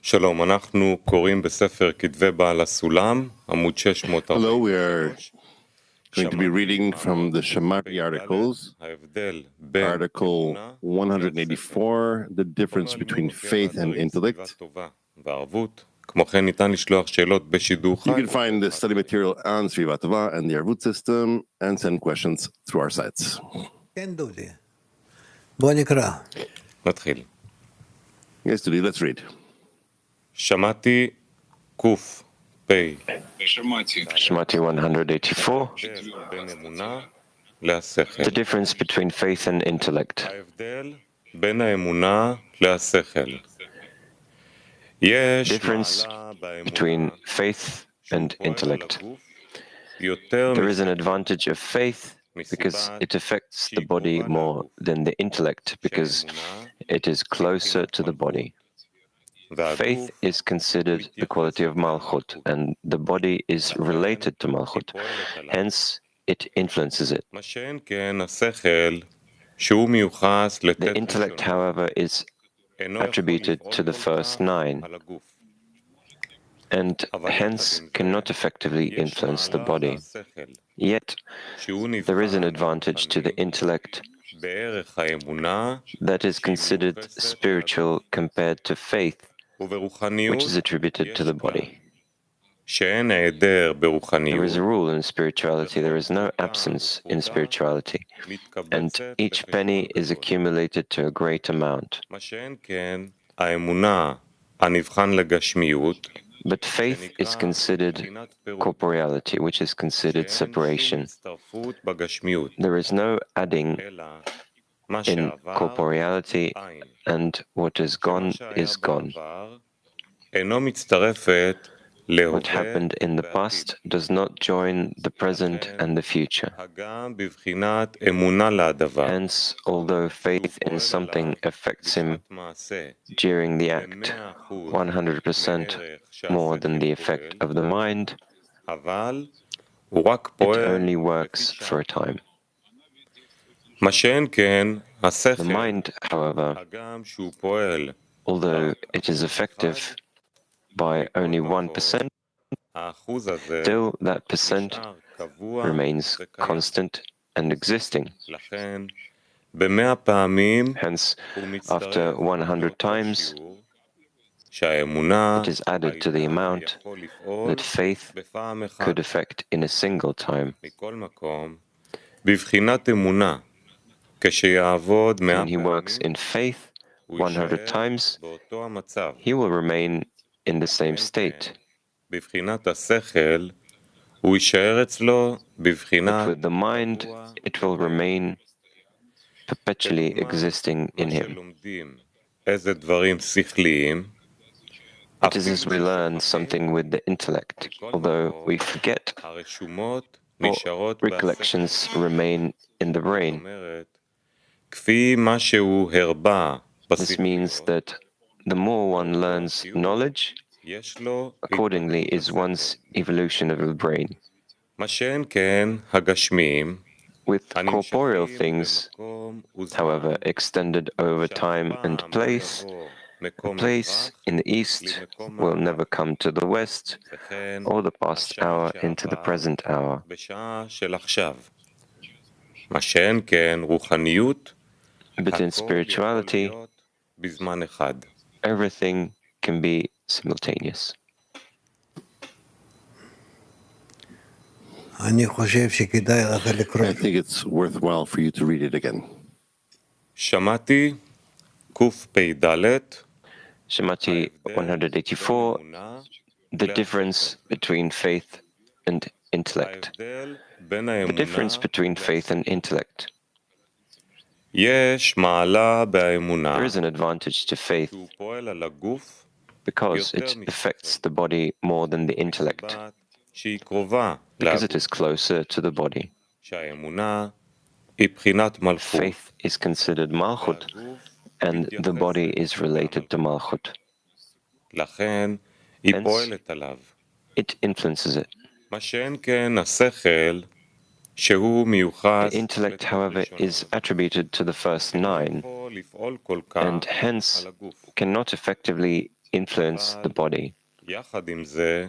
שלום, אנחנו קוראים בספר כתבי בעל הסולם, עמוד 643. Hello, we are going to be reading from the Shamati articles, article 184, the difference between faith and intellect. כמו כן ניתן לשלוח שאלות בשידור חי. You can find the study material on Shevat and the Arvut system and send questions through our sites. כן, דודי. בוא נקרא. נתחיל. Yes, Dudi, let's read. שמעתי קוף פי. Shamati 184, בין אמונה להשכל. the difference between faith and intellect. ההבדל בין האמונה להשכל. יש Difference מעלה באמונה between faith and פועל על intellect. הגוף יותר There is an advantage of faith because it affects the body more than the intellect because it is closer to the body. Faith is considered the quality of Malchut, and the body is related to Malchut. Hence, it influences it. מה שאין כן השכל שהוא מיוחס The לתת intellect, however, is attributed to the first nine, על הגוף. and hence cannot effectively influence the body. Yet, there is an advantage to the intellect בערך האמונה that is considered spiritual compared to faith, וברוחניות which is attributed to the body. שאין היעדר There ברוחניות is a rule in spirituality, there is no absence in spirituality, and each penny is accumulated to a great amount. מה שאין כן האמונה הנבחן לגשמיות But faith is considered corporeality, which is considered separation. הצטרפות בגשמיות There is no adding אלא מה in שעבר corporeality, אין. and what is gone is gone. בעבר אינו מצטרפת What להווה happened in the past does not join the present and the future. הגם בבחינת אמונה להדבר. Hence, although faith in something affects him מעשה during the act 100% more than the effect of the mind, אבל הוא רק it פועל only works for a time. מה שאין כן The השכל mind, however, הגם שהוא פועל although it is effective by only 1%, האחוז הזה still that percent נשאר קבוע remains וקיים. constant and existing. לכן ב100 פעמים Hence, הוא after מצטרף 100 לאותו times, שיעור שהאמונה it is added to the הייתה amount יכול לפעול that faith בפעם אחת. could affect in a single time. מכל מקום בבחינת אמונה כשיעבוד 100 When he works פעמים in faith הוא 100 יישאר times, באותו המצב. he will remain in the same state. בבחינת השכל הוא יישאר אצלו But בבחינת with the mind, it will remain perpetually existing in מה him. שלומדים איזה דברים שכליים It is as we learn something with the intellect, although we forget, הרשומות or נשארות בשכל. recollections remain in the זאת brain. אומרת, כפי מה שהוא הרבה This means בספריות, that the more one learns knowledge, יש לו accordingly is one's evolution of the brain. מה שאין כן הגשמיים With corporeal things, במקום וזמן, however, extended over time and שהפעם place, יבוא a מקום place in the east will never come to the west, וכן or the past hour into the present hour. בשעה של עכשיו. מה שאין כן רוחניות, But in הכל יכול spirituality, להיות בזמן אחד. everything can be simultaneous. אני חושב שכדאי לך לקרוא. I think it's worthwhile for you to read it again. שמעתי קפ"ד Shamati 184, the difference between faith and intellect. ההבדל בין The difference האמונה between faith and intellect. יש מעלה באמונה There is an advantage to faith שהוא פועל על הגוף because it affects the body more than the intellect, בת שהיא קרובה because לגוף, it is closer to the body. שהאמונה היא בחינת מלכות, Faith is considered Malchut, and the body is related to Malchut. לכן היא Hence, פועלת עליו. It influences it. מה שאין כן השכל שהוא מיוחס The intellect, however, is attributed to the first nine, יכול לפעול כל כך and hence על הגוף. cannot effectively influence the body. יחד עם זה,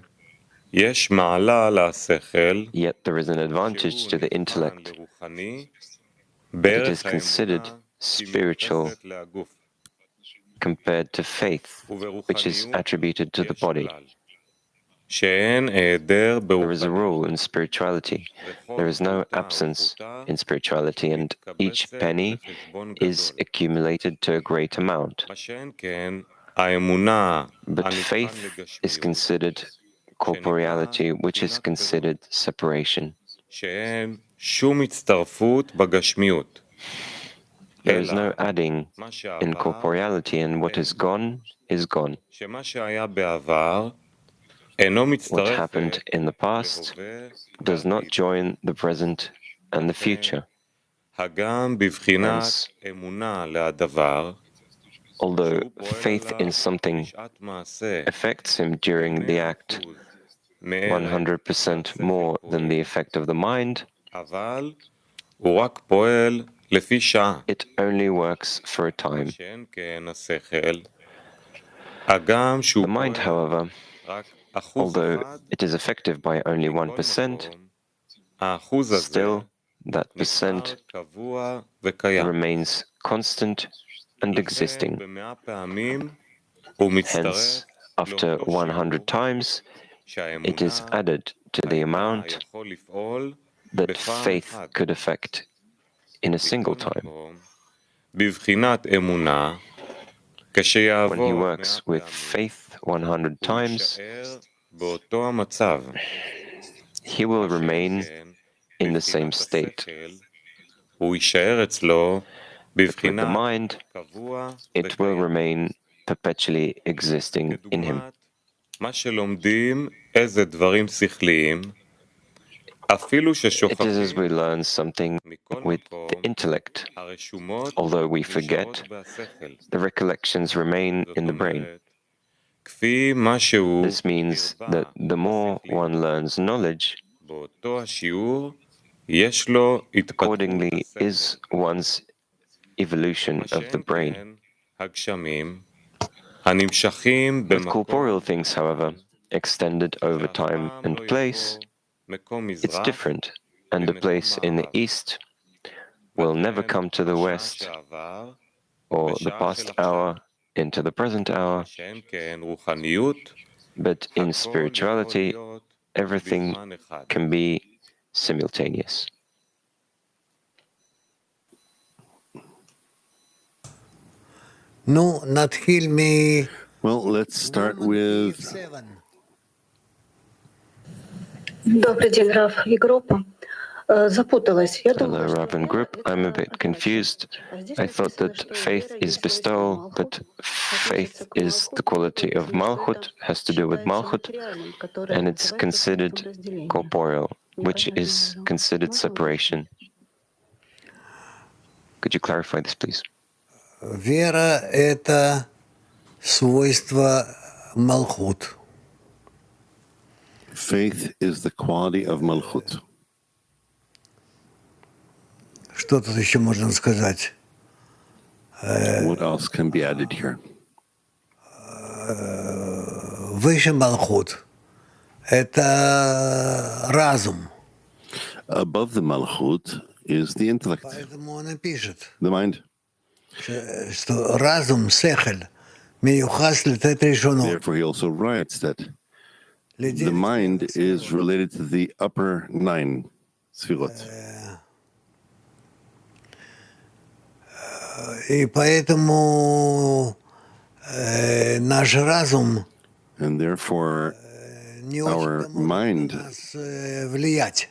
יש מעלה לשכל, Yet there is an advantage שהוא to the נבחן intellect לרוחני, that it is בערך considered האמונה spiritual שמיוחסת להגוף, compared to faith, which is וברוחניות attributed to the יש body. כלל, שאין היעדר There is a ברוחניות, rule in spirituality. There is no absence in spirituality, and each penny is accumulated to a great amount. מה שאין כן, האמונה But הנבחן faith is לגשמיות, considered corporeality, which is considered separation. שאין שום הצטרפות בגשמיות, There is אלא no adding מה in שעבר, corporeality, and what is gone is gone. שמה שהיה בעבר אינו What מצטרפת happened in the past להווה does not ולעתיד. join the present and the future. הגם בבחינת Hence, אמונה להדבר, although שהוא פועל faith עליו in something בשעת מעשה affects him during the act 100% more than the effect of the mind, אבל הוא רק פועל לפי שעה, it only works for a time. שאין כן השכל, הגם שהוא The mind, פועל however, רק אחוז although אחד, it is effective by only מכל 1%, מקום, האחוז הזה still that נשאר percent קבוע וקיים. remains constant and לכן existing. במאה פעמים הוא מצטרף Hence, after לאותו 100 times, it is שהאמונה added to the הייתה amount יכול לפעול that בפעם faith אחת. could affect in a single מכל time. מקום, בבחינת אמונה, When he כשיעבור works מאה with פעמים, faith 100 הוא times, יישאר באותו המצב. he will מה שאין remain כן, in the same בבחינת state. השכל, הוא יישאר אצלו But with the בבחינת mind, קבוע it will וקיים. remain perpetually existing in him. כדוגמת מה שלומדים איזה דברים שכליים, אפילו It is as ששוכחים we learn something מכל with the מקום, intellect. הרשומות Although we נשארות forget, בשכל. the recollections remain זאת in the brain. אומרת, כפי מה שהוא This means הרבה that the more בשכליות, one learns knowledge, באותו השיעור יש לו התפתחות accordingly is השכל. one's evolution מה of the שאין brain. כן, הגשמים, הנמשכים With במקום corporeal things, however, זמן, extended over שאף time פעם and לא place, יבוא מקום it's מזרח different, and the במקום place in the מערב. east will never לכן, come to the בשעה west שעבר, or the בשעה past של עכשיו, hour into the present מה hour, שאין כן רוחניות, but in הכל יכול spirituality, להיות everything בזמן אחד. can be simultaneous. נו, נתחיל Well, let's start with מ-7. Добрый день, Раф и группа. Запуталась. Я Hello, думала, что Rav and вера group. — I'm a это bit отдача. confused. А здесь I thought написано, that что faith вера is есть свойство bestowal, but Малхут, faith относится к is the Малхут, и quality of написано, что Malchut, это has to do with считается Malchut, материальным, которое and it's называется considered фактом разделения. corporeal, which Непонятно is было. considered Можно separation. Could you clarify this, please? Вера – это свойство Малхут. faith is the quality of Malchut. Что тут еще можно сказать? What else can be added here? Выше Малхут – это разум. Above the Malchut is the intellect, Поэтому он и пишет, the mind. что разум, сехель, миюхас летет решено. Therefore, he also writes that the mind is related to the upper 9 sfirot. И поэтому наш разум And therefore, не our очень mind может на нас влиять.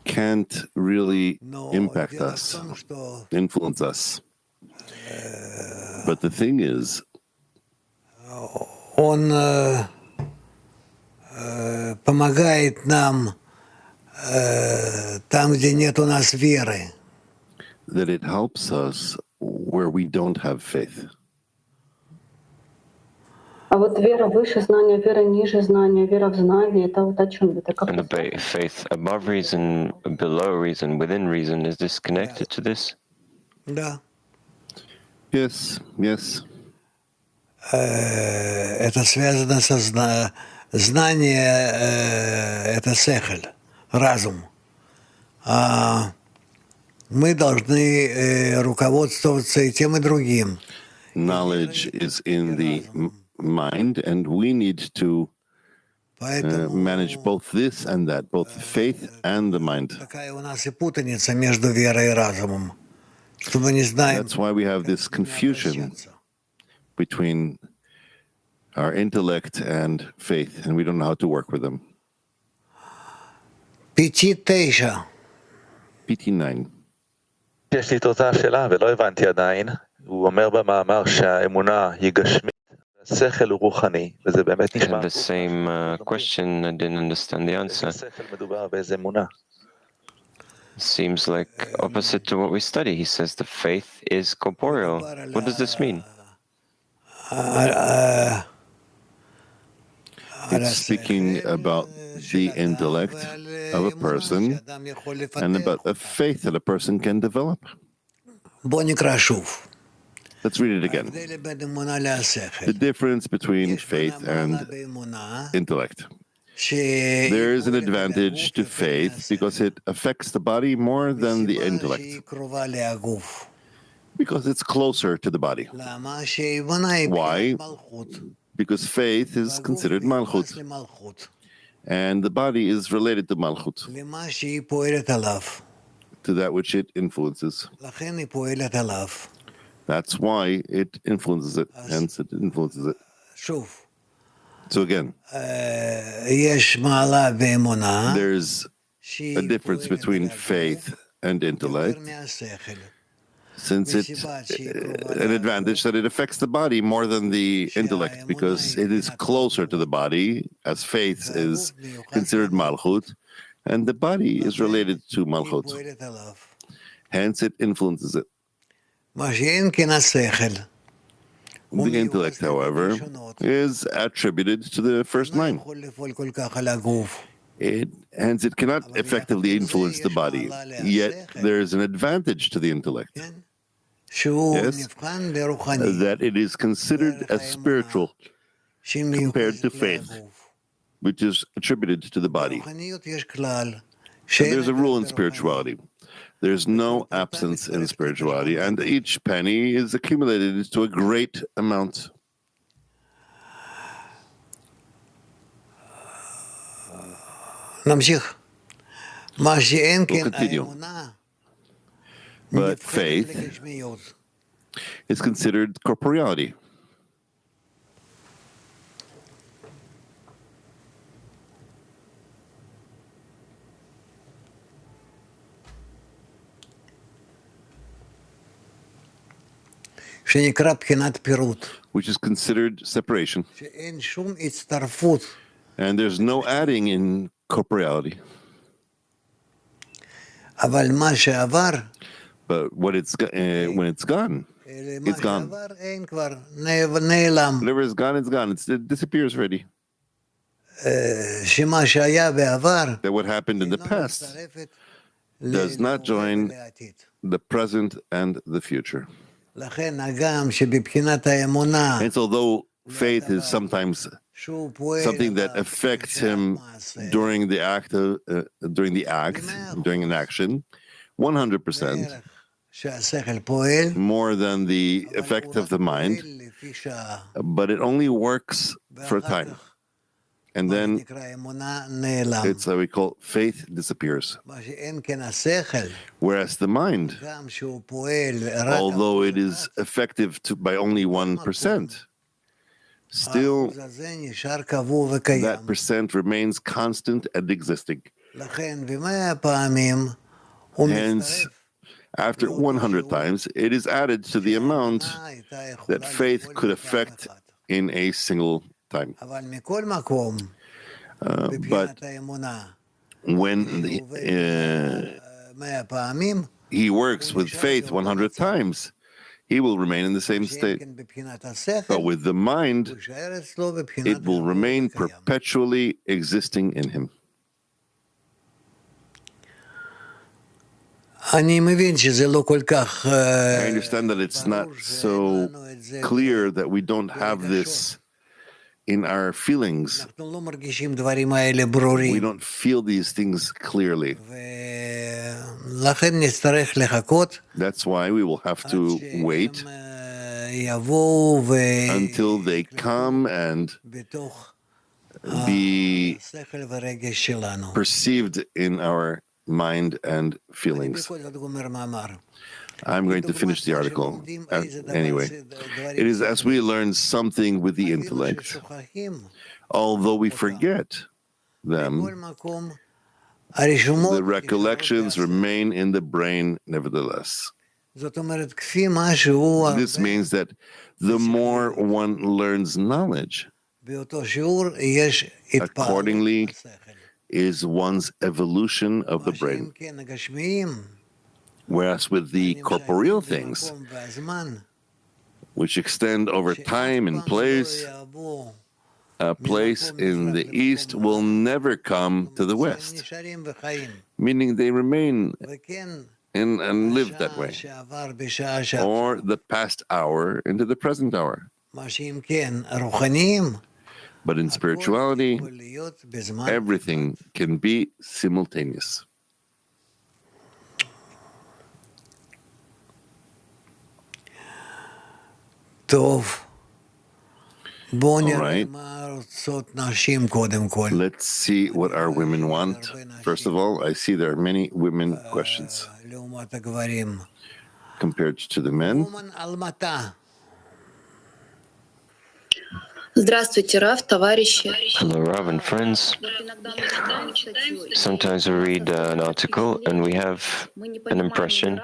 can't really Но impact дело в us, том, что influence us. But the thing is, он помогает нам там, где нет у нас веры. that it helps us where we don't have faith. А вот вера выше знания, вера ниже знания, вера в знании — это вот о чем? Это как And the faith above reason, below reason, within reason, is this connected to this? Да. Yes, yes. это связано со знание, это сехель, разум. А мы должны руководствоваться и тем, и другим. Knowledge is in the mind, and we need to manage both this and that, both the faith and the mind. Такая у нас и путаница между верой и разумом, что мы не знаем. That's why we have this confusion between our intellect and faith, and we don't know how to work with them. PT9. PT9. יש לי את אותה שאלה ולא הבנתי עדיין. הוא אומר במאמר שהאמונה היא גשמית, השכל הוא רוחני, וזה באמת I נשמע... had the same question, I didn't understand the answer. באיזה שכל מדובר, באיזה אמונה? Seems like opposite to what we study. He says the faith is corporeal. What does this mean? It's speaking about the intellect of a person and about a faith that a person can develop. בוא נקרא שוב. Let's read it again. The difference between faith and intellect. There is an advantage to faith because it affects the body more than the intellect, because it's closer to the body. Why? Because faith is considered Malchut, and the body is related to Malchut, to that which it influences. That's why it influences it, hence it influences it. So again, there's a difference between faith and intellect, since it's an advantage that it affects the body more than the intellect, because it is closer to the body, as faith is considered Malchut, and the body is related to Malchut. Hence, it influences it. The intellect, however, is attributed to the first nine. Hence, it cannot effectively influence the body, yet there is an advantage to the intellect. Yes, that it is considered as spiritual compared to faith, which is attributed to the body. And there's a rule in spirituality. There's no absence in spirituality, and each penny is accumulated to a great amount. We'll continue. But faith is considered corporeality. Which is considered separation. And there's no adding in corporeality. But when it's gone, it's gone. Whatever is gone, it's gone. It disappears already. That what happened in the past does not join the present and the future. And so, though faith is sometimes something that affects him during an action, 100%, more than the effect of the mind, but it only works for a time. And then it's what we call faith disappears. Whereas the mind, although it is effective by only 1%, still that percent remains constant and existing. Hence, after 100 times, it is added to the amount that faith could affect in a single time. But when he works with faith 100 times, he will remain in the same state. But with the mind, it will remain perpetually existing in him. I understand that it's not so clear that we don't have this in our feelings. We don't feel these things clearly. That's why we will have to wait until they come and be perceived in our mind and feelings. I'm going to finish the article anyway. It is as we learn something with the intellect, although we forget them, the recollections remain in the brain nevertheless. This means that the more one learns knowledge, accordingly is one's evolution of the brain. Whereas with the corporeal things, which extend over time and place, a place in the east will never come to the west, meaning they remain and live that way, or the past hour into the present hour. But in spirituality, everything can be simultaneous. All right. Let's see what our women want. First of all, I see there are many women questions compared to the men. Здравствуйте, Рав, товарищи. Hello, Rav and friends. Sometimes we read an article and we have an impression.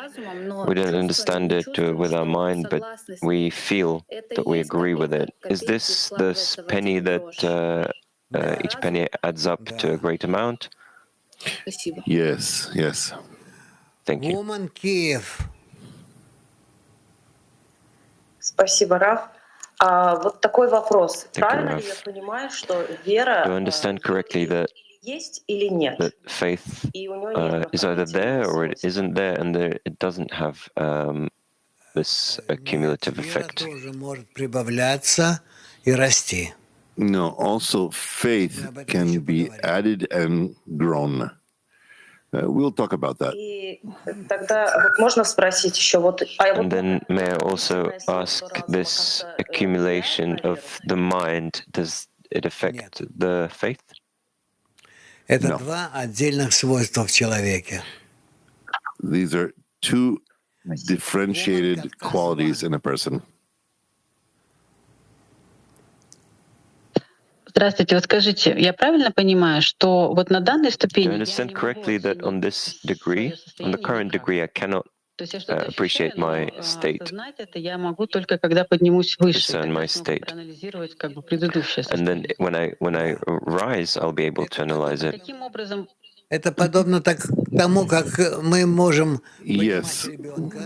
We don't understand it with our mind, but we feel that we agree with it. Is this this penny that each penny adds up to a great amount? Yes, yes. Thank you. Woman Kiev. Спасибо, Раф. Вот такой вопрос. Thank you, Правильно ли я Raf. понимаю, что вера Do I understand correctly that есть или нет? that faith И у него нет is either there or it свойств. isn't there, and it doesn't have this cumulative effect? Тоже может прибавляться и расти. No, also faith can be added and grown. We'll talk about that. И тогда вот можно спросить еще вот. And then may I also ask, this accumulation of the mind, does it affect the faith? Это No. два отдельных свойства в человеке. These are two differentiated qualities in a person. Здравствуйте, вот скажите, я правильно понимаю, что вот на данной Do I ступени я understand не correctly that on this degree, on the current degree, I cannot то есть я что-то appreciate my ощущаю, но state, осознать это я могу только когда поднимусь выше, discern тогда my я смогу state. проанализировать как бы предыдущее And then состояние. when I rise, I'll be able to analyze it. Таким образом, Это подобно тому, как мы можем Yes, понимать ребенка,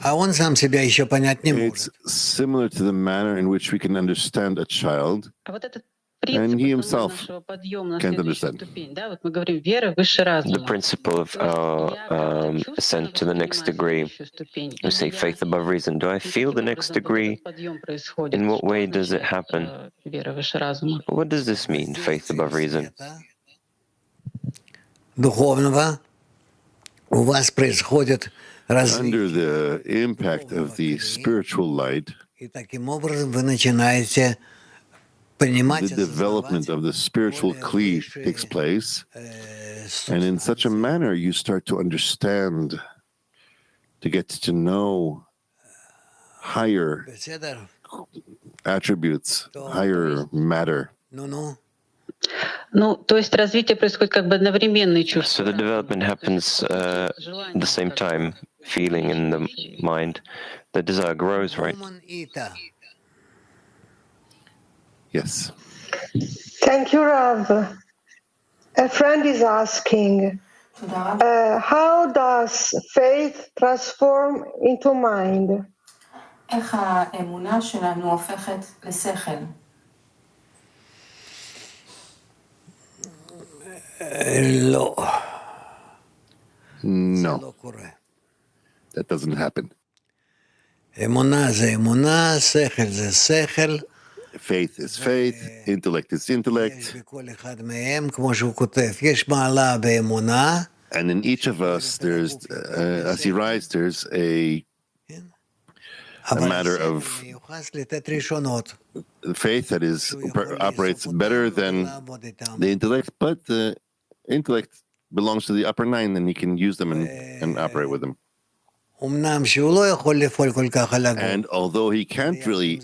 а он сам себя еще понять не it's может. similar to the manner in which we can understand a child. а вот этот And принцип he основной himself нашего подъема на can't следующую understand. ступень, да, вот мы говорим вера выше The разума. principle of our ascent to the next degree, we say faith above reason. Do I feel the next degree? In what way does it happen? Вера выше разума. What does this mean, faith above reason? Духовного у вас происходит Under развитие, the impact of the spiritual light, и таким образом вы начинаете понимать, the development of the spiritual kli takes place, and in such a manner you start to understand, to get to know higher attributes, higher matter. Ну-ну. Ну, то есть развитие происходит как бы одновременно и So чувство. the development happens at the same time, feeling in the mind. The desire grows, right? Woman Ita. Yes. Thank you, Rav. A friend is asking, how does faith transform into mind? איך האמונה שלנו הופכת לשכל? לא. No, that doesn't happen. Faith is faith, intellect is intellect. And in each of us, there's, as he writes, there's a matter of faith that operates better than the intellect, but the intellect belongs to the upper nine, and he can use them and operate with them. And although he can't really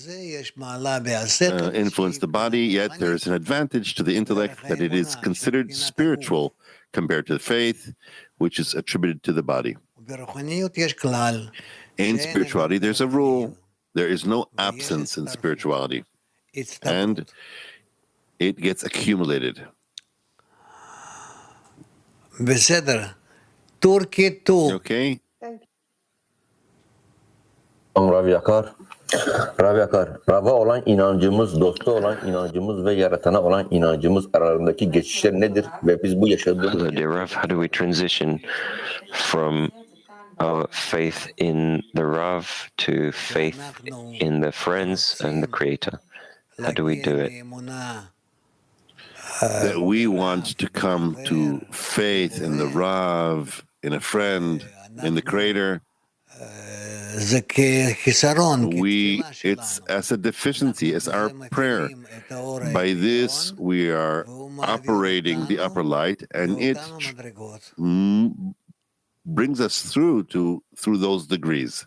influence the body, yet there is an advantage to the intellect that it is considered spiritual compared to faith, which is attributed to the body. In spirituality, there's a rule. There is no absence in spirituality, and it gets accumulated. Okay? Rav Yakar, Rav'a olan inancımız, dosta olan inancımız ve yaratana olan inancımız aralarındaki geçişler nedir ve biz bu yaşadığımız... Rav, how do we transition from our faith in the Rav to faith in the friends and the Creator? How do we do it? That we want to come to faith in the Rav, in a friend, in the Creator. It's as a deficiency, as our prayer. By this, we are operating the upper light, and it brings us through those degrees.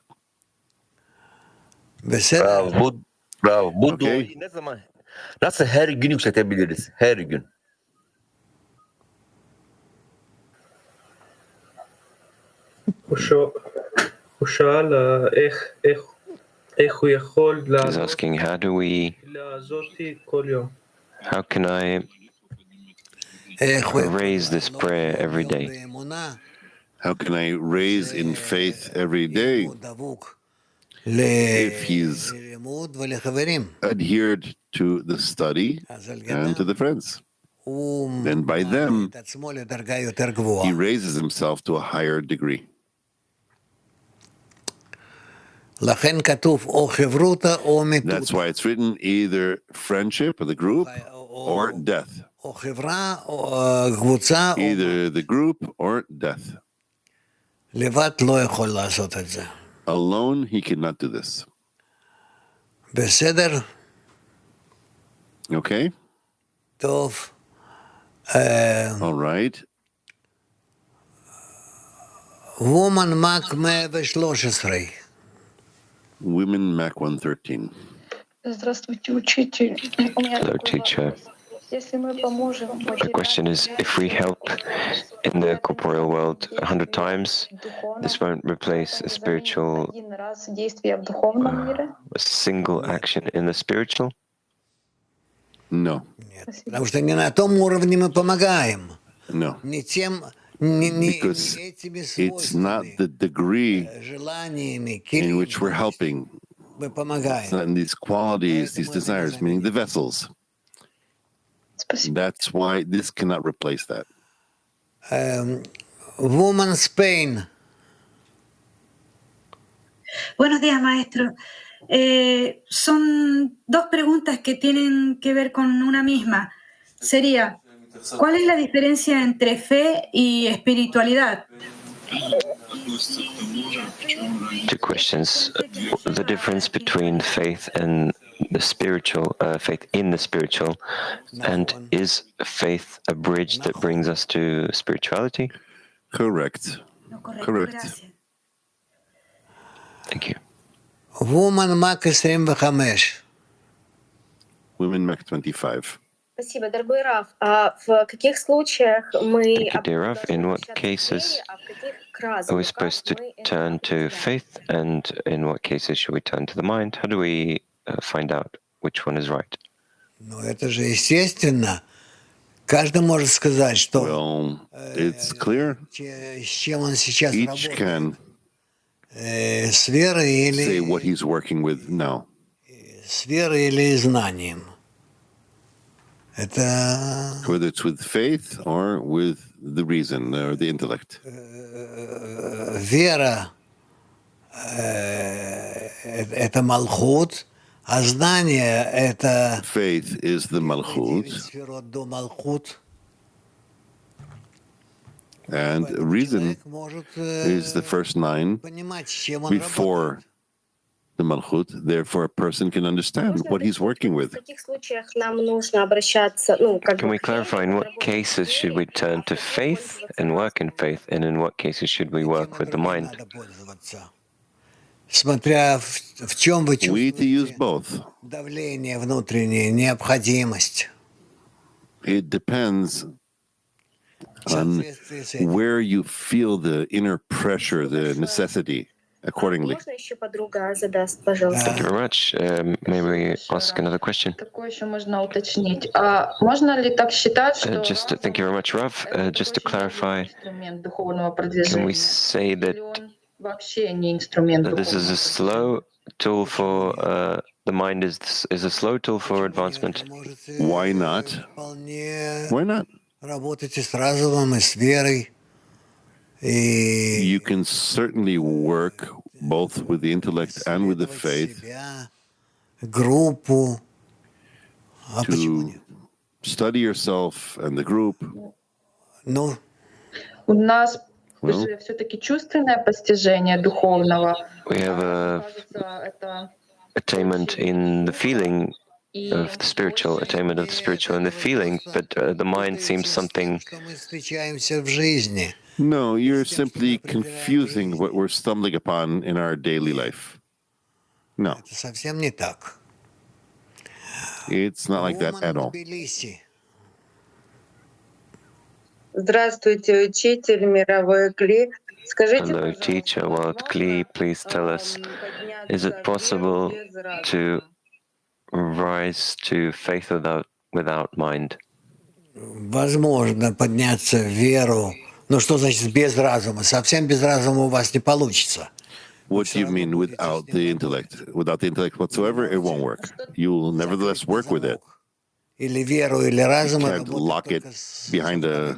Bravo. Bu doğayı ne zaman, nasıl her gün yükseltebiliriz? Her gün. He's asking, how can I raise this prayer every day? How can I raise in faith every day? If he's adhered to the study and to the friends, then by them, he raises himself to a higher degree. That's why it's written either friendship or the group or death. Either the group or death. Alone, he cannot do this. Okay? All right. Woman Mac 113. Women Mac 113. Hello, teacher. The question is, if we help in the corporeal world 100 times, this won't replace a spiritual, a single action in the spiritual? No. No. Because it's not the degree in which we're helping. It's not in these qualities, these desires, meaning the vessels. That's why this cannot replace that. Woman's pain. Buenos días, maestro. Son dos preguntas que tienen que ver con una misma. Sería, ¿cuál es la diferencia entre fe y espiritualidad? Two questions. The difference between faith and the spiritual, faith in the spiritual, and is faith a bridge that brings us to spirituality? Correct. Correct. Thank you. Woman Mac 25. Women Mac 25. Спасибо, дорогой Раф. А в каких случаях мы... Thank you, dear Rav. In what cases are we supposed to turn to faith, and in what cases should we turn to the mind? How do we find out which one is right? Ну, это же естественно. Каждый может сказать, что... Well, it's clear. С чем он сейчас Each can с верой или... say what he's working with now. С верой или знанием. whether it's with faith or with the reason or the intellect. Вера — это Malchut, а знание — это Faith is the Malchut, сферот до Malchut. and reason is the first 9 before the Malchut. Therefore, a person can understand what he's working with. Can we clarify in what cases should we turn to faith and work in faith, and in what cases should we work with the mind? Смотря в чем вы We need to use чувствуете both. давление внутреннее, необходимость. It depends on where you feel the inner pressure, the necessity, accordingly. Thank you very much. May we ask another question? Такое еще можно уточнить. Можно ли так считать, что Thank you very much, Rav. Just to clarify, инструмент духовного can продвижения? we say that, Вообще не инструмент that this is a slow tool for the mind is a slow tool for advancement? Why not? Why not? Работайте с разумом и с верой. You can certainly work both with the intellect and with the faith группу. to study yourself and the group. Ну, У нас Well, же все-таки чувственное постижение духовного. We have attainment in the feeling of the spiritual, attainment of the spiritual in the feeling, but the mind seems something. что мы встречаемся в жизни. no, you're simply confusing what we're stumbling upon in our daily life. No, Это совсем не так. it's not like that at all. Тбилиси. Здравствуйте, учитель, мировой Кли. Скажите, Hello, teacher, World Kli, please tell us, is it possible to rise to faith without mind? Возможно подняться в веру. Ну что значит без разума? Совсем без разума у вас не получится. What do you mean without the intellect? Without the intellect whatsoever, it won't work. You will nevertheless work with it. Или веру, или разум. You can't lock it behind a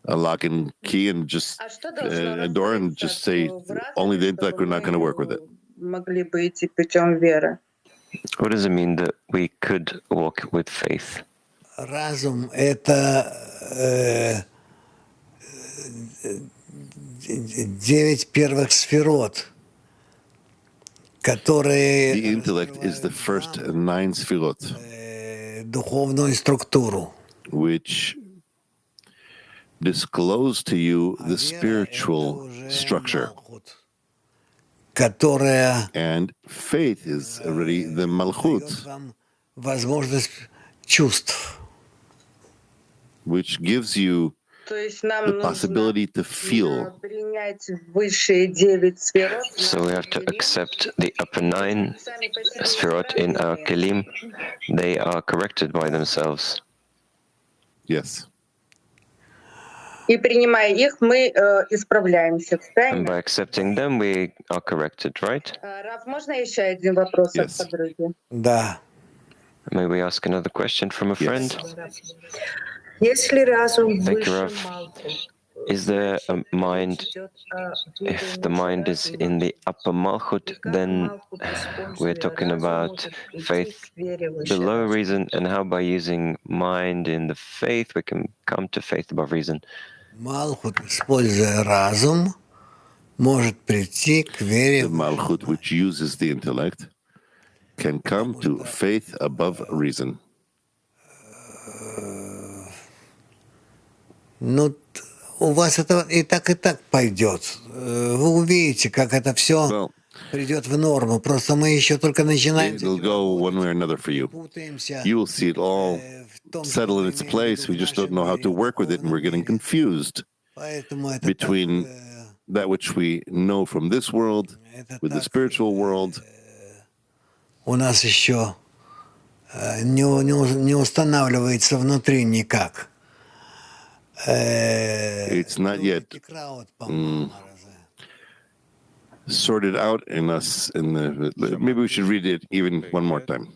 lock and key and just a door and just say only the intellect, we're not going to work with it. могли бы идти путем веры? What does it mean that we could walk with faith? Разум — это 9 первых сферот, которые The intellect is the first 9 sfirot, духовную структуру. which disclose to you the spiritual structure. Которая And faith is already the Malchut, дает вам возможность чувств. which gives you То есть нам the нужно possibility to feel. принять высшие 9 сферот. So we have to accept the upper 9 sphirot in our kelim. They are corrected by themselves. Yes. И принимая их, мы исправляемся. And Правильно? by accepting them, we are corrected, right? Раф, можно еще один вопрос от Yes. подруги? Да. May we ask another question from a friend? Если разум Thank you, выше Rav. Малхут, Is there a mind, if the mind is in the upper Malchut, then we're talking about faith below reason, and how by using mind in the faith we can come to faith above reason? Малхут, используя разум, может прийти к вере. The Malchut, which uses the intellect, can come to faith above reason. Ну, у вас это и так пойдет. Вы увидите, как это все Well, придет в норму. Просто мы еще только начинаем. it'll go one way or another for you. Путаемся. You will see it all settle in its place. We just don't know how to work with it, and we're getting confused Поэтому это between that which we know from this world with the spiritual world. у нас еще не устанавливается внутри никак. It's not yet sorted out in us. Maybe we should read it even one more time.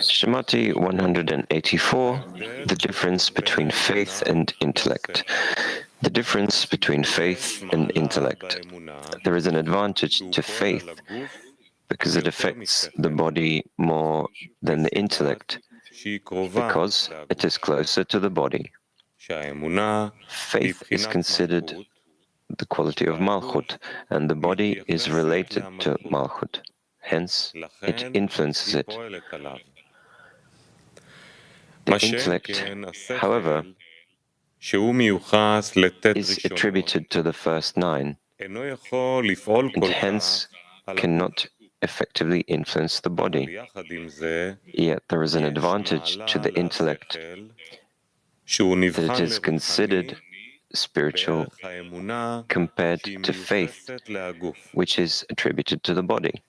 Shamati 184, the difference between faith and intellect. The difference between faith and intellect. There is an advantage to faith because it affects the body more than the intellect, because it is closer to the body. Faith is considered the quality of Malchut, and the body is related to Malchut. Hence, it influences it. The intellect, however, is attributed to the first nine, and hence cannot effectively influence the body. Yet there is an advantage to the intellect, that it is considered spiritual compared to faith, which is attributed to the body.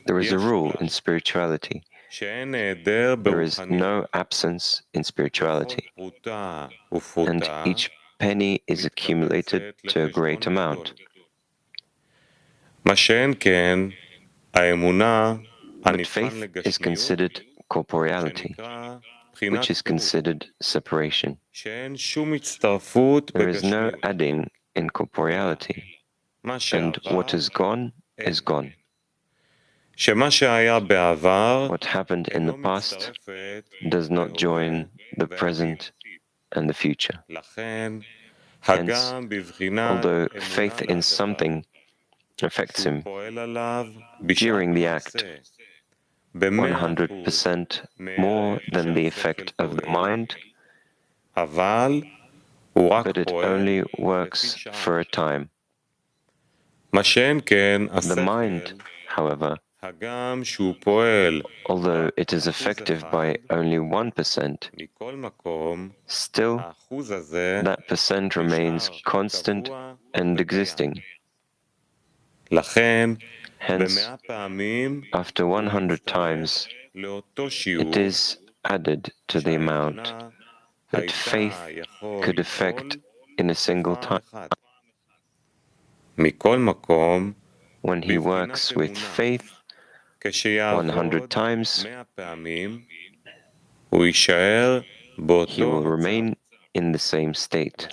There is a rule in spirituality. There is no absence in spirituality, and each penny is accumulated to a great amount. But faith is considered corporeality, which is considered separation. There is no adding in corporeality, and what is gone is gone. What happened in the past does not join the present and the future. Hence, although faith in something affects him during the act 100% more than the effect of the mind, but it only works for a time. The mind, however, although it is effective by only 1%, still that percent remains constant and existing. Hence, after 100 times, it is added to the amount that faith could effect in a single time. When he works with faith 100 times, he will remain in the same state.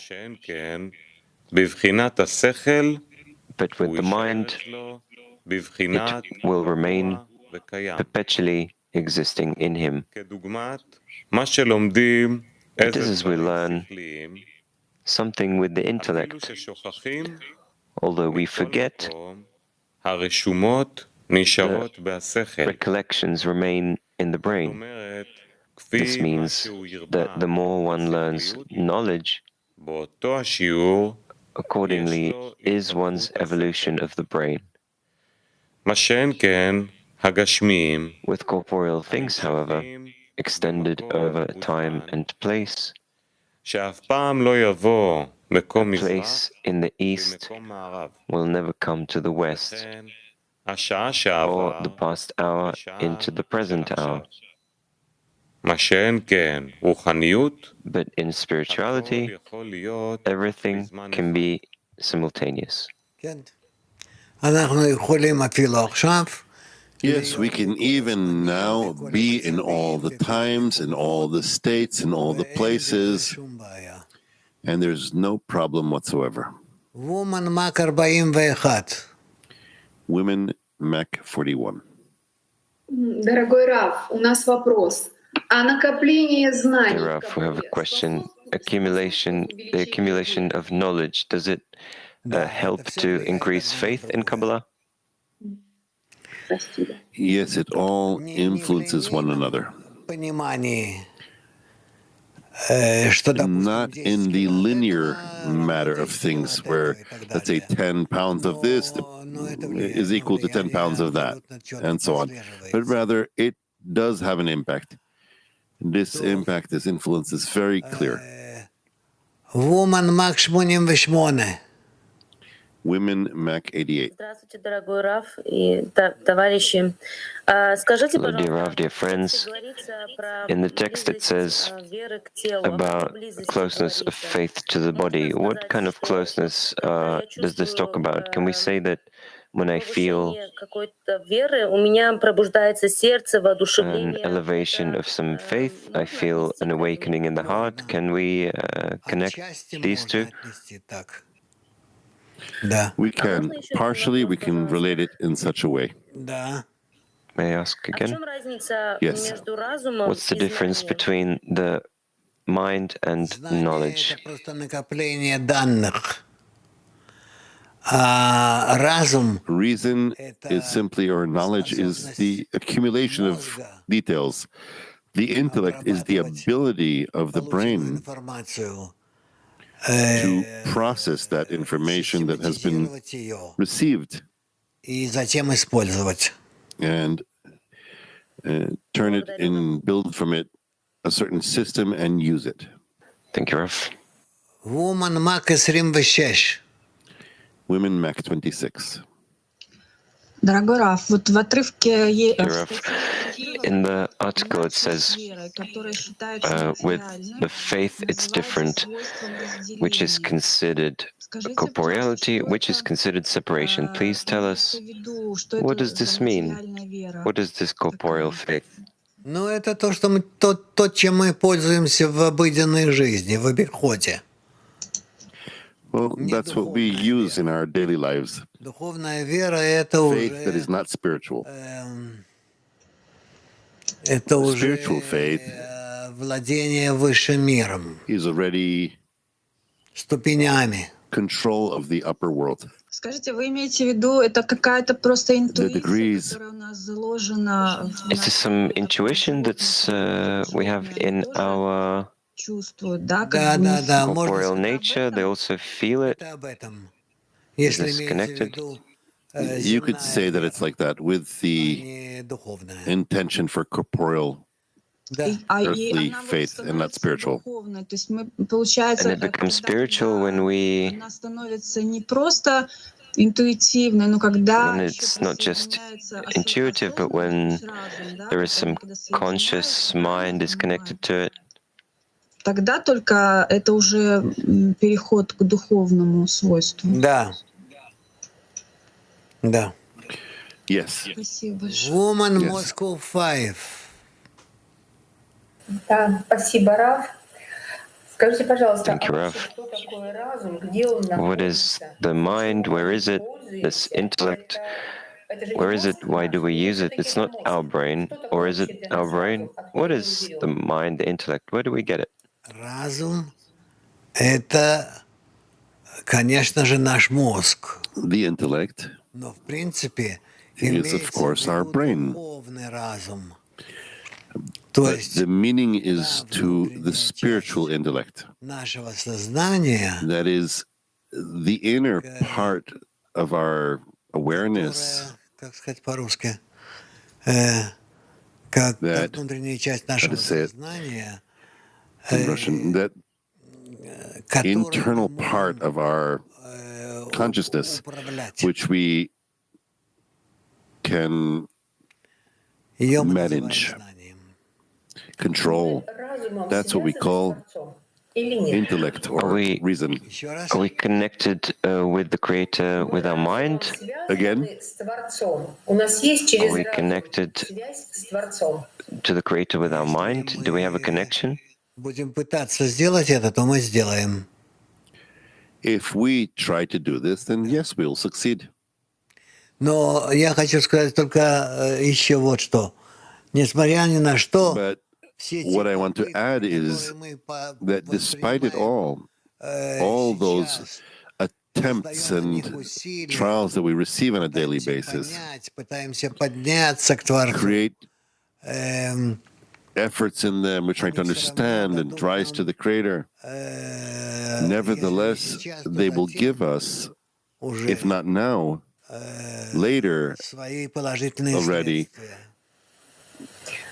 But with the mind, it will remain perpetually existing in him. It is as we learn something with the intellect. Although we forget, the recollections remain in the brain. This means that the more one learns knowledge, accordingly is one's evolution of the brain. With corporeal things, however, extended over time and place, a place in the east will never come to the west, or the past hour into the present hour. But in spirituality, everything can be simultaneous. Yes, we can even now be in all the times, in all the states, in all the places, and there's no problem whatsoever. Women, Mac 41. Дорогой Раф, у нас вопрос. А накопление знаний. Dear Rav, we have a question. The accumulation of knowledge, does it help to increase faith in Kabbalah? Yes, it all influences one another. Not in the linear matter of things where, let's say, 10 pounds of this is equal to 10 pounds of that, and so on. But rather, it does have an impact. This impact, this influence is very clear. Woman Mac 88. Women, Mac 88. Здравствуйте, дорогой Раф и товарищи. Скажите, Hello, dear Rav, dear friends. In the text it says about closeness of faith to the body. What kind of closeness does this talk about? Can we say that when I feel какой-то веры, у меня пробуждается сердце, an воодушевление. elevation of some faith, I feel an awakening in the heart. Can we connect these two? We can we can relate it in such a way. May I ask А в again? чем разница Yes. между разумом What's the и difference знанием? between the mind and knowledge? Просто накопление данных. А разум Reason is simply, or knowledge is the accumulation of details. The intellect is the ability of the brain to process that information that has been received и затем использовать. and turn it and build from it a certain system and use it. Thank you, Rav. Woman Mac 26. Women Mac 26. Дорогой Раф, вот в отрывке in the article it says with the faith it's different, which is considered corporeality, which is considered separation. Please tell us, what does this mean? What is this corporeal faith? Ну, это то, что мы, то, чем мы пользуемся в обыденной жизни, в обиходе. Well, that's what we use in our daily lives. Духовная вера — это faith that is not spiritual. Это уже Spiritual faith владение высшим миром, is already ступенями. Control of the upper world. Скажите, вы имеете в виду, это какая-то просто интуиция, degrees. которая у нас заложена Is this some intuition that's we have in our чувствуют, да? Да, corporeal nature? They also feel it. Is Если this connected? You could say that it's like that with the intention for corporeal, earthly faith and not spiritual. То есть мы, получается, And it becomes spiritual when we, она становится не просто интуитивной, но когда when it's not just intuitive, but when there is some conscious mind is connected to it. Тогда только это уже переход к духовному свойству. Да. Да. Yes. Спасибо большое. Woman Yes. Moscow 5. Да, спасибо, Раф. Скажите, пожалуйста, Thank you, Rav. что такое разум, где он What is находится? the mind? Where is it? This intellect? Where is it? Why do we use it? It's not our brain. Or is it our brain? What is the mind, the intellect? Where do we get it? Разум — это, конечно же, наш мозг. The intellect Но, в принципе, is, of course, our brain. духовный разум. То But есть the meaning is to the spiritual intellect. нашего сознания, That is the inner part of our awareness, как сказать по-русски, как That- внутренняя часть how нашего to say it сознания, in Russian, that internal part of our consciousness, управлять. which we can Ее мы manage, называем знанием. control. Разумом That's what we связаны с call Творцом или нет? intellect or we- reason. Еще раз. Are we connected with the Creator, with our mind? Связаны Again? с Творцом. У нас есть Are через we разум connected связь с Творцом. to the Creator with our mind? Do we have a connection? Будем пытаться сделать это, то мы сделаем. If we try to do this, then yes, we'll succeed. Но я хочу сказать только еще вот что. Несмотря ни на что, But все те what I want to попытки, add is которые мы that despite it all those сейчас attempts создаем на and них усилия, trials that we receive on a daily пытаемся basis, понять, пытаемся подняться к Творцу, create эм, efforts in them, we're trying to understand and rise to the Creator. Nevertheless, they will give us, уже if not now, later свои положительные already, следствия.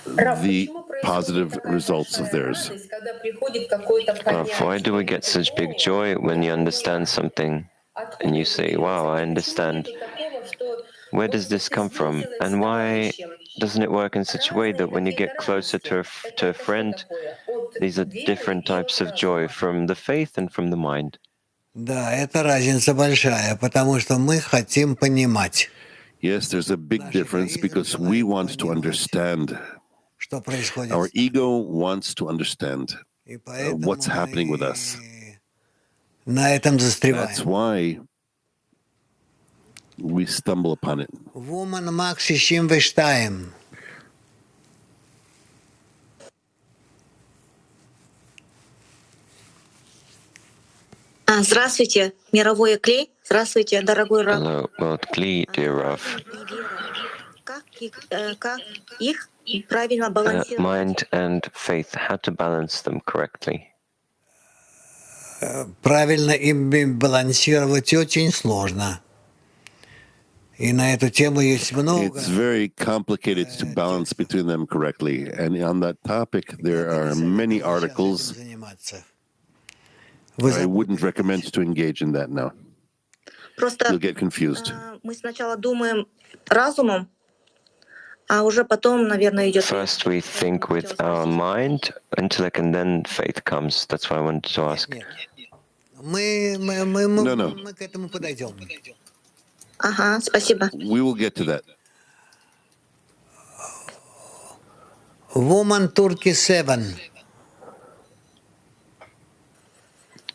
Раф, the почему происходит positive такая results of большая theirs. радость, когда приходит какое-то Why do we get such big joy when you understand something and you say, wow, I understand? Where does this come from? And why doesn't it work in such a way that when you get closer to a friend, these are different types of joy from the faith and from the mind? Да, это разница большая, потому что мы хотим понимать, Yes, there's a big difference because we want to understand. что происходит. Our ego wants to understand И поэтому what's happening with us. на этом застреваем. That's why we stumble upon it. Woman Max 62. Здравствуйте, мировой клей. Здравствуйте, дорогой Рав. Hello, World Kli, dear Rav. Как их правильно балансировать? Mind and faith, how to balance them correctly? Правильно им балансировать очень сложно. И на эту тему есть много. It's very complicated to balance between them correctly. And on that topic, there are many articles. I wouldn't recommend to engage in that now. You'll get confused. Мы сначала думаем разумом, а уже потом, наверное, идет. First we think with our mind, intellect, and then faith comes. That's why I wanted to ask. Мы к этому подойдем. Ага, спасибо. We will get to that. Woman Turkey 7.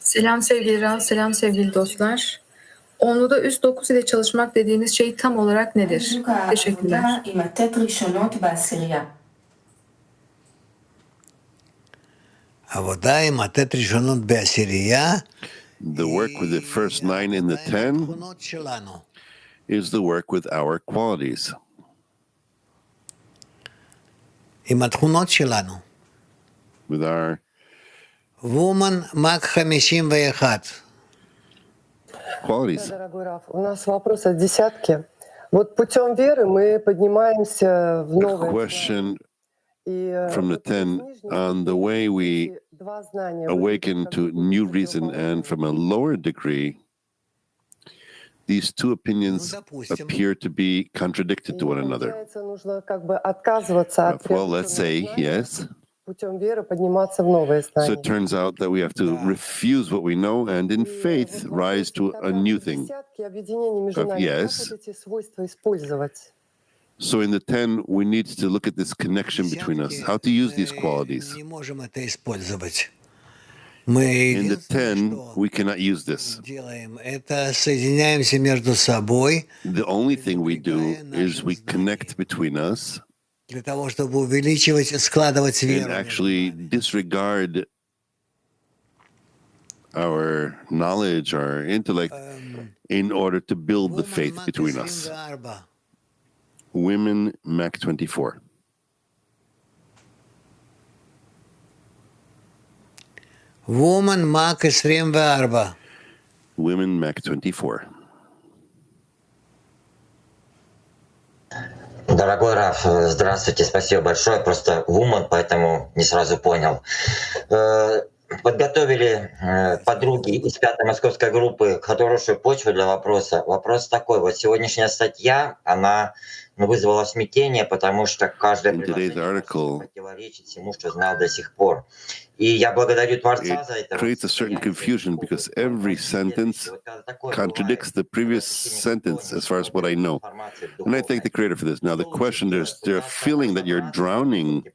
Selam sevgili Rav, selam sevgili dostlar. Onluda üst 9 ile çalışmak dediğiniz şey tam olarak nedir? Teşekkürler. עבודה עם התת ראשונות בעשירייה. The work with the first 9 in the 10 is the work with our qualities. עם התכונות שלנו. With our Woman Мак 51. qualities. Дорогой Раф, у нас вопрос от десятки. Вот путем веры мы поднимаемся в новое. Question from the 10 on the way we awaken to new reason, and from a lower degree, these two opinions appear to be contradicted to one another. Well, let's say, yes. So it turns out that we have to refuse what we know and in faith rise to a new thing. Yes. So in the 10, we need to look at this connection between us, how to use these qualities. In the 10, we cannot use this. The only thing we do is we connect between us and actually disregard our knowledge, our intellect, in order to build the faith between us. Women, Mac 24. Woman, Mac 24. Women, Mac 24. Дорогой Раф, здравствуйте, спасибо большое. Просто woman, поэтому не сразу понял. Подготовили подруги из 5-й московской группы хорошую почву для вопроса. Вопрос такой, вот сегодняшняя статья, она вызвала смятение, потому что каждое предложение противоречит всему, что знал до сих пор. И я благодарю Творца за это. It creates a certain confusion because every sentence contradicts the previous sentence as far as what I know. And I thank the Creator for this. Now the question, there's a feeling that you're drowning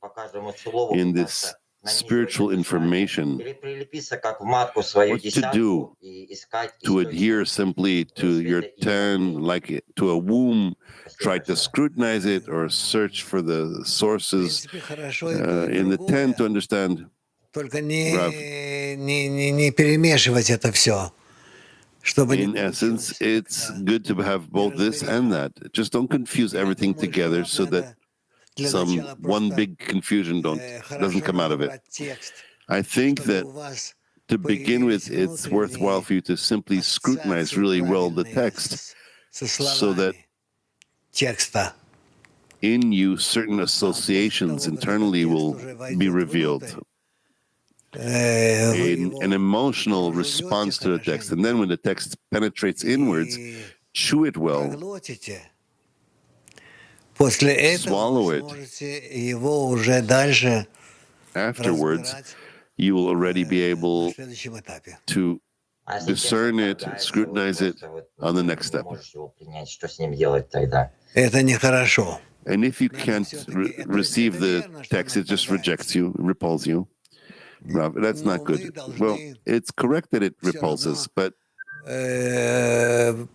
in this spiritual information. What to do to adhere simply to your 10, like to a womb, try to scrutinize it or search for the sources in the 10 to understand. Только не перемешивать это все. In essence, it's good to have both this and that. Just don't confuse everything together so that one big confusion doesn't come out of it. I think that to begin with, it's worthwhile for you to simply scrutinize really well the text so that in you certain associations internally will be revealed. An emotional response to the text. And then when the text penetrates inwards, chew it well. Swallow it. Afterwards, you will already be able to discern it, scrutinize it on the next step. Это нехорошо. And if you can't receive the text, it just rejects you, repels you. Rav, that's not good. Well, it's correct that it repulses, but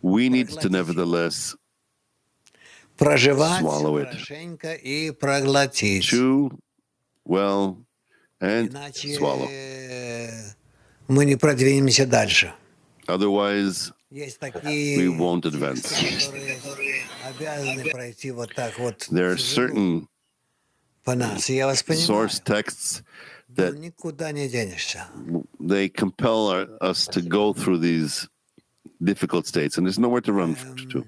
we need to nevertheless swallow it, chew well, and swallow. Мы не продвинемся дальше. Otherwise, we won't advance. There are certain source texts that they compel us to go through these difficult states, and there's nowhere to run to.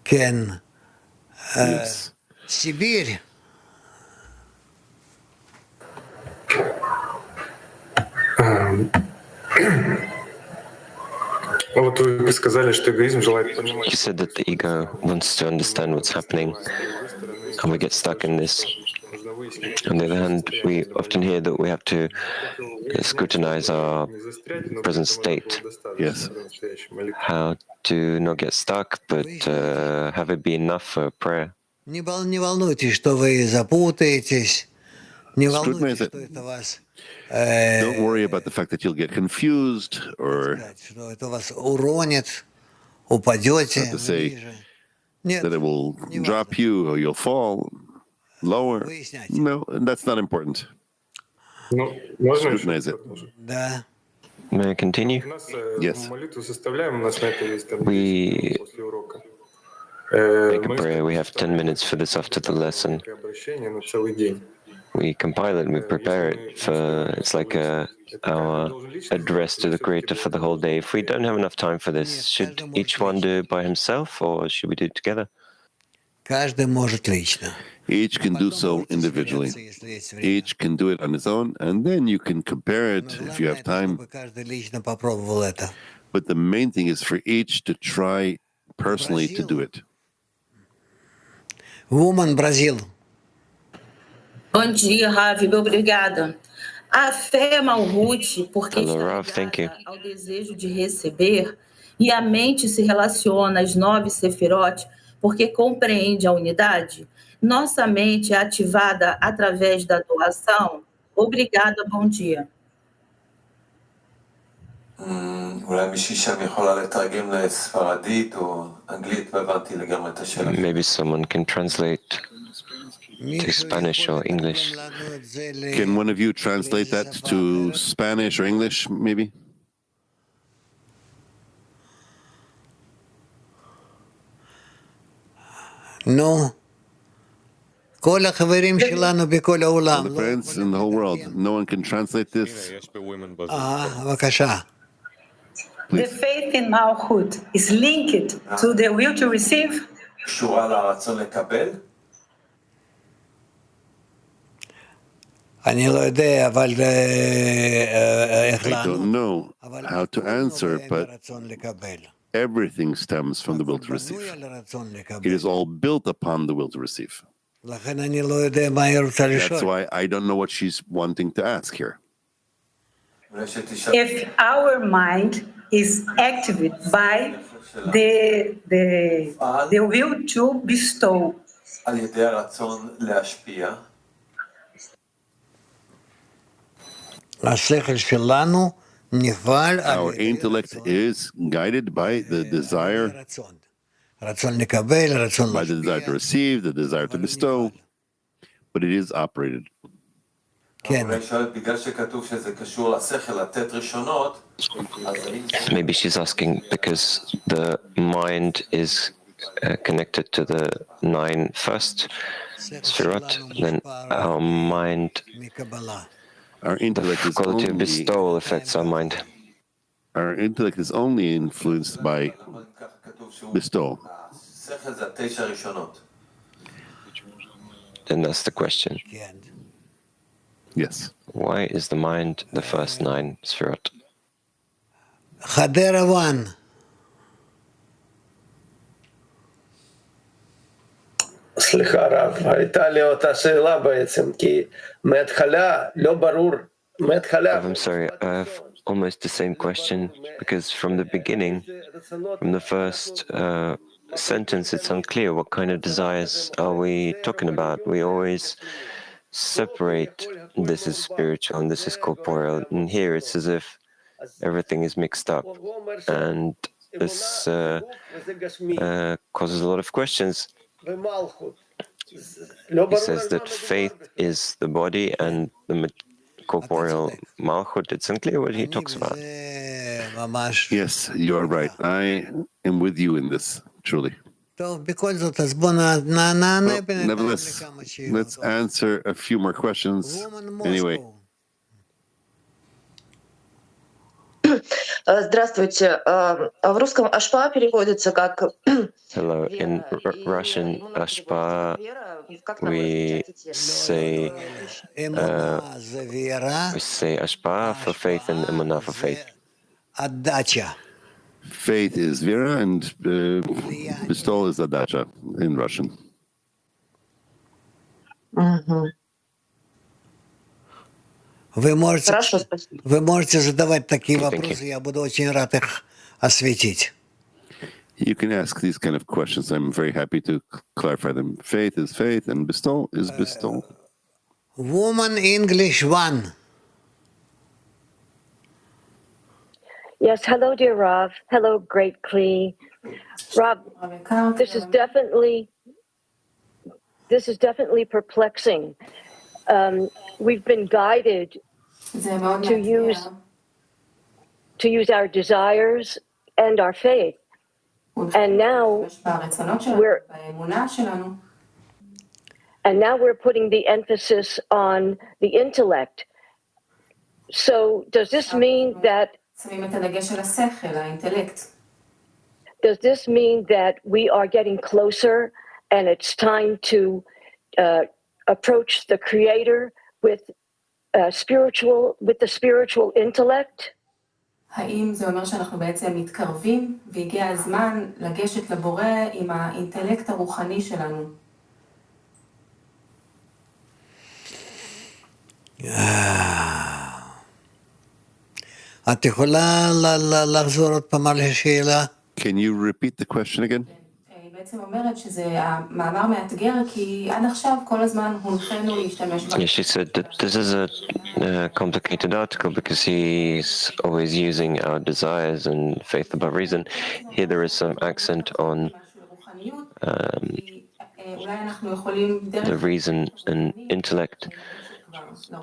Ken, Yes. Сибирь. You said that the ego wants to understand what's happening, and we get stuck in this. On the other hand, we often hear that we have to scrutinize our present state. Yes. How to not get stuck, but have it be enough for prayer. Не волнуйтесь, что вы запутаетесь. Не Scrutinize волнуйтесь, it. что это вас Don't worry about the fact that you'll get confused or что это вас уронит, упадете to say ниже. Нет, that it will drop you or you'll fall lower. выясняйте. No, that's not important. Scrutinize it. Да. May I continue? Yes. We make a prayer. We have 10 minutes for this after the lesson. We compile it and we prepare it for, it's like our address to the Creator for the whole day. If we don't have enough time for this, should each one do it by himself or should we do it together? Каждый может лично. Each can do so individually. Each can do it on his own, and then you can compare it if you have time. Каждый лично попробовал это. But the main thing is for each to try personally to do it. Woman, Brazil. Bom dia, Rav. Obrigada. A fé é Malchut porque Hello, está Rav. Thank you. ligada ao desejo de receber e a mente se relaciona às 9 sefirot porque compreende a unidade. Nossa mente é ativada através da doação. Obrigada, bom dia. Maybe someone can translate to Spanish or English. Can one of you translate that to Spanish or English, maybe? No. כל החברים שלנו בכל All העולם. the friends in the whole world, no one can translate this. בבקשה. The faith in Malchut is linked to the will to receive. אני לא יודע, אבל איך I לענות. don't know how to answer, but רצון לקבל. everything stems from the will to receive. בנוי על הרצון It לקבל. is all built upon the will to receive. לכן אני לא יודע מה היא רוצה That's לשאול. why I don't know what she's wanting to ask here. If our mind is activated by the will to bestow, השכל שלנו נפעל על Our intellect is guided by the desire, רצון. רצון לקבל, רצון by the desire to receive, the desire to bestow, but it is operated. כן. Maybe she's asking because the mind is connected to the 9 first Sefirot, then our mind, Our intellect the is quality of only, bestowal affects our mind. our intellect is only influenced by bestow. Then that's the question. Yes. Why is the mind the first 9 Sefirot? חדרה 1. סליחה הרב, הייתה לי אותה שאלה בעצם, כי מההתחלה לא ברור, מההתחלה... I'm sorry, I have almost the same question, because from the beginning, from the first sentence, it's unclear what kind of desires are we talking about. We always separate this is spiritual and this is corporeal, and here it's as if everything is mixed up, and this causes a lot of questions. He says that faith is the body and the corporeal Malchut. It's unclear what he talks about. Yes, you are right. I am with you in this, truly. Nevertheless, let's answer a few more questions. Anyway. Здравствуйте. В русском ашпа переводится как... Hello. In Russian, ashpa, we say ashpa for faith and emuna for faith. Faith is vera and bestol is adacha in Russian. Вы можете задавать такие вопросы, я буду очень рад их осветить. You can ask these kind of questions. I'm very happy to clarify them. Faith is faith and bestol is bestol. Woman English 1. Yes, hello, dear Rav. Hello, great Kli. Rav, this is definitely perplexing. We've been guided to use our desires and our faith, and now we're putting the emphasis on the intellect. So does this mean that we are getting closer and it's time to approach the Creator with the spiritual intellect? האם זה אומר שאנחנו בעצם מתקרבים והגיע הזמן לגשת לבורא עם האינטלקט הרוחני שלנו? את יכולה לחזור עוד פעם על השאלה? Can you repeat the question again? היא בעצם אומרת שזה המאמר מאתגר, כי עד עכשיו כל הזמן הונחינו להשתמש בה. She said that this is a complicated article because he's always using our desires and faith above reason. Here there is some accent on the reason and intellect.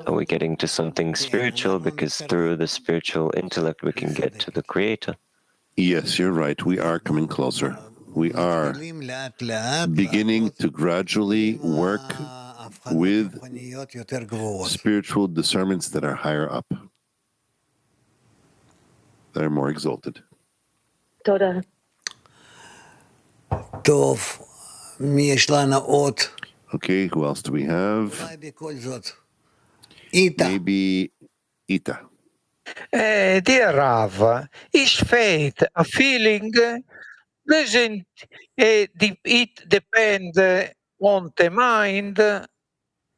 Are we getting to something spiritual? Because through the spiritual intellect we can get to the Creator. Yes, you're right. We are coming closer. We are beginning to gradually work with spiritual discernments that are higher up, that are more exalted. Okay, who else do we have? Maybe Ita. Dear Rav, is faith a feeling? Doesn't it depend on the mind?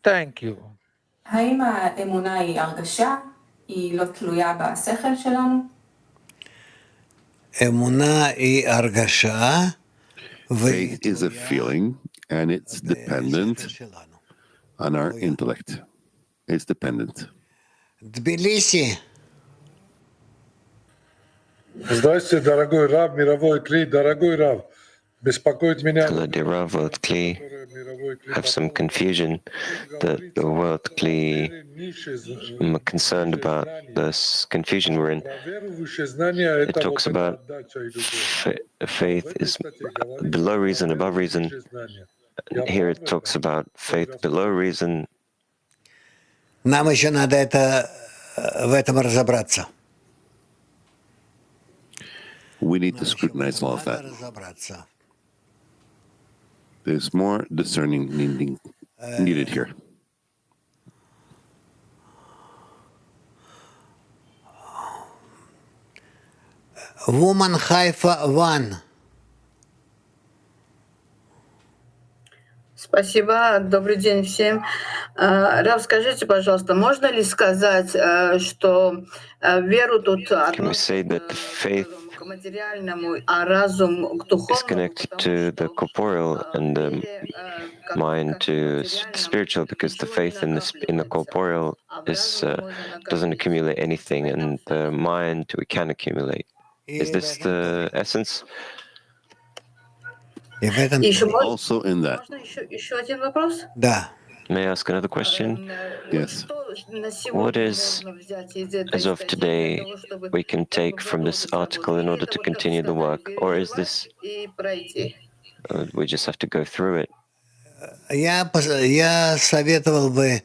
Thank you. האם האמונה היא הרגשה? היא לא תלויה בשכל שלנו? אמונה היא הרגשה. Faith is a feeling, and it's dependent on our intellect. It's dependent. Тбилиси. Здравствуйте, дорогой Рав, мировой Кли, дорогой Рав. Беспокоит меня... Hello, dear Rav, World Kli. I have some confusion that the World Kli, I'm concerned about this confusion we're in. It talks about faith is below reason, above reason. Here it talks about faith below reason. Нам еще надо в этом разобраться. We need to scrutinize all of that. There's more discerning needed here. Woman Haifa 1. Спасибо. Добрый день всем. Рав, скажите, пожалуйста, можно ли сказать, что веру тут Can we say that the faith к материальному, а разум к is духовному? connected to the corporeal and the mind to the spiritual, because the faith in the corporeal doesn't accumulate anything, and the mind we can accumulate. Is this the essence? Also in that. Можно еще один вопрос? Да. May I ask another question? Yes. What is, as of today, we can take from this article in order to continue the work? Or is this, we just have to go through it? Я советовал бы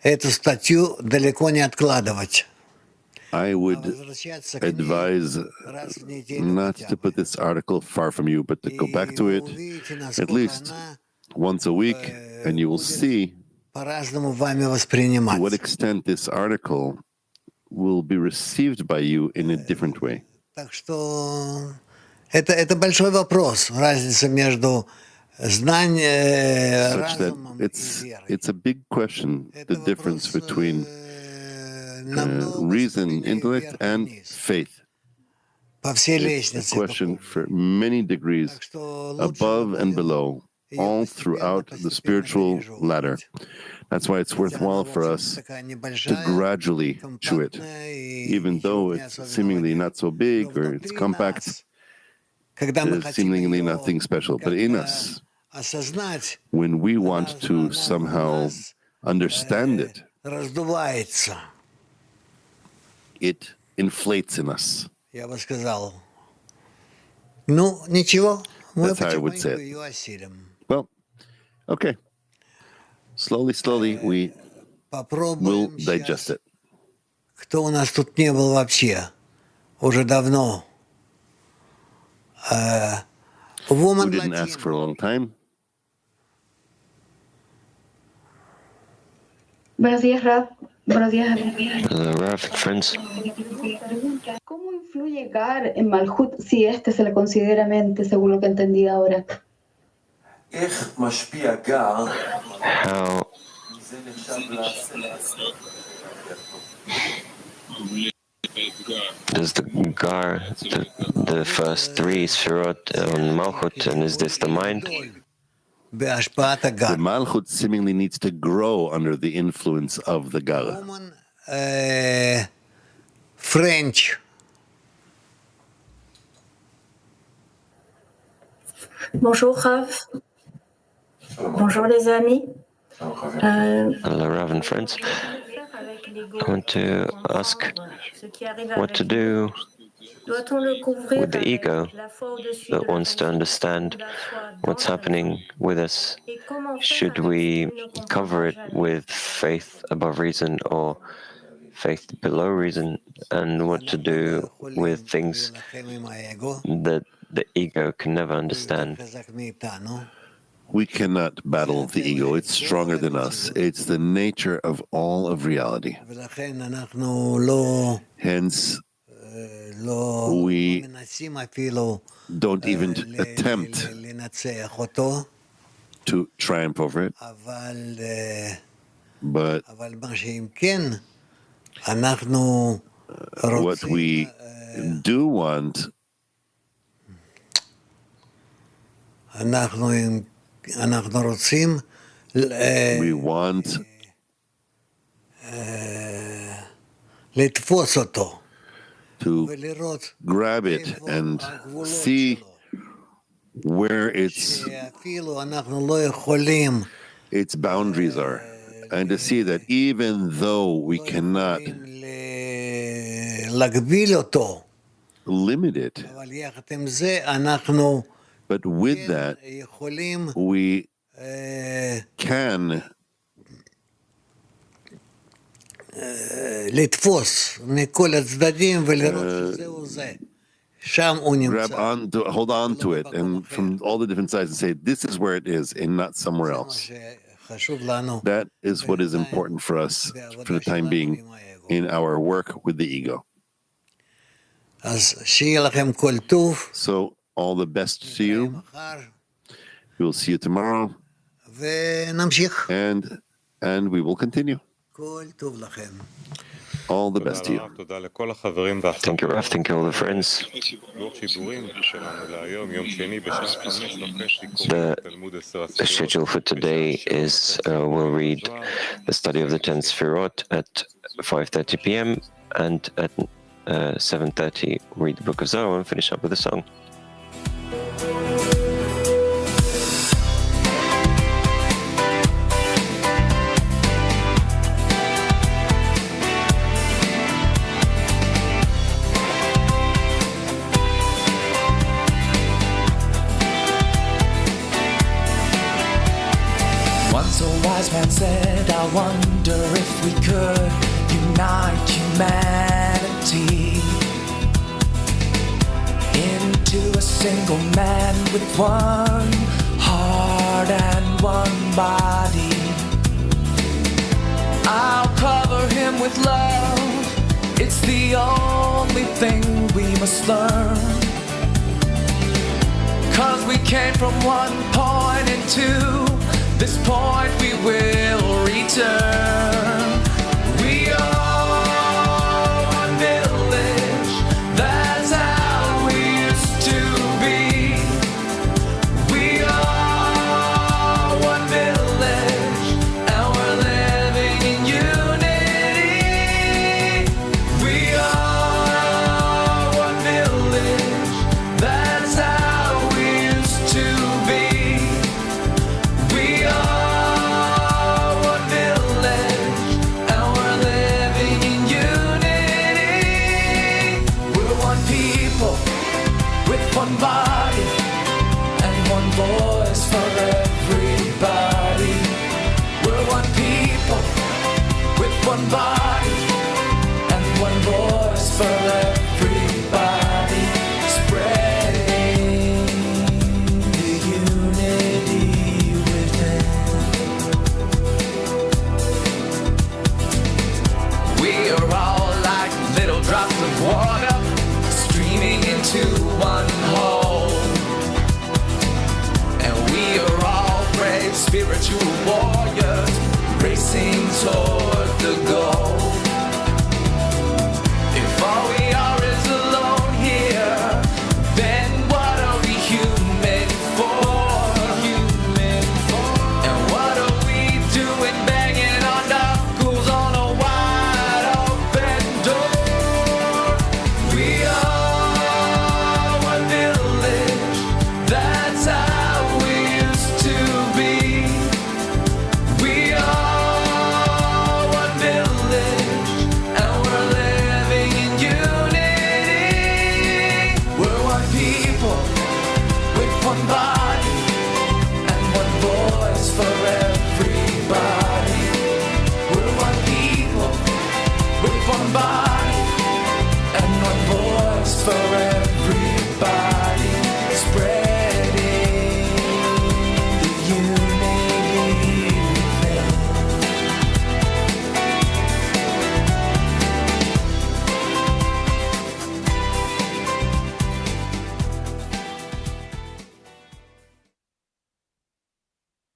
эту статью далеко не откладывать. I would advise not to put this article far from you, but to go back to it at least once a week, and you will see to what extent this article will be received by you in a different way. Так что это большой вопрос, разница между знанием, such that it's a big question, the difference between reason, intellect, and faith. It's a question for many degrees, above and below, all throughout the spiritual ladder. That's why it's worthwhile for us to gradually chew it. Even though it's seemingly not so big or it's compact, there's seemingly nothing special. But in us, when we want to somehow understand it, it inflates in us. That's how I would say it. Well, okay. Slowly, we will digest it. Кто у нас тут не был вообще уже давно? Who didn't ask for a long time? Buenos días, Rab. Buenos días. Hello, Rav, friends. ¿Cómo influye Gar en Malchut si este se le considera mente, según lo que entendí ahora? How does the Gar, the first three Sefirot on Malchut, and is this the mind? The Malchut seemingly needs to grow under the influence of the Gar. French. Bonjour, Rav. Bonjour, les amis. Hello, Rav and friends. I want to ask what to do with the ego that wants to understand what's happening with us. Should we cover it with faith above reason or faith below reason? And what to do with things that the ego can never understand? We cannot battle the ego. It's stronger than us. It's the nature of all of reality. Hence, we don't even attempt to triumph over it. But what we do want we want to grab it and see where its boundaries are, and to see that even though we cannot limit it, but with that, we can hold on to it, and from all the different sides, and say, this is where it is, and not somewhere else. That is what is important for us for the time being in our work with the ego. So, all the best to you. We will see you tomorrow. And we will continue. All the best to you. Thank you, Rav. Thank you, all the friends. The schedule for today is we'll read the study of the 10 Sefirot at 5:30 p.m. and at 7:30 read the Book of Zohar and finish up with a song. Once a wise man said, I wonder if we could unite humanity into a single man with one heart and one body. I'll cover him with love. It's the only thing we must learn. 'Cause we came from one point and to this point we will return. We are one village, that's how we used to be. We are one village, and we're living in unity. We are one village, that's how we used to be. We are one village, and we're living in unity. We're one people, with one body, and one voice for everybody. We're one people, with one body, and one voice for everybody. Spreading the unity within. We are all like little drops of water streaming into one hole. And we are all brave spiritual warriors racing toward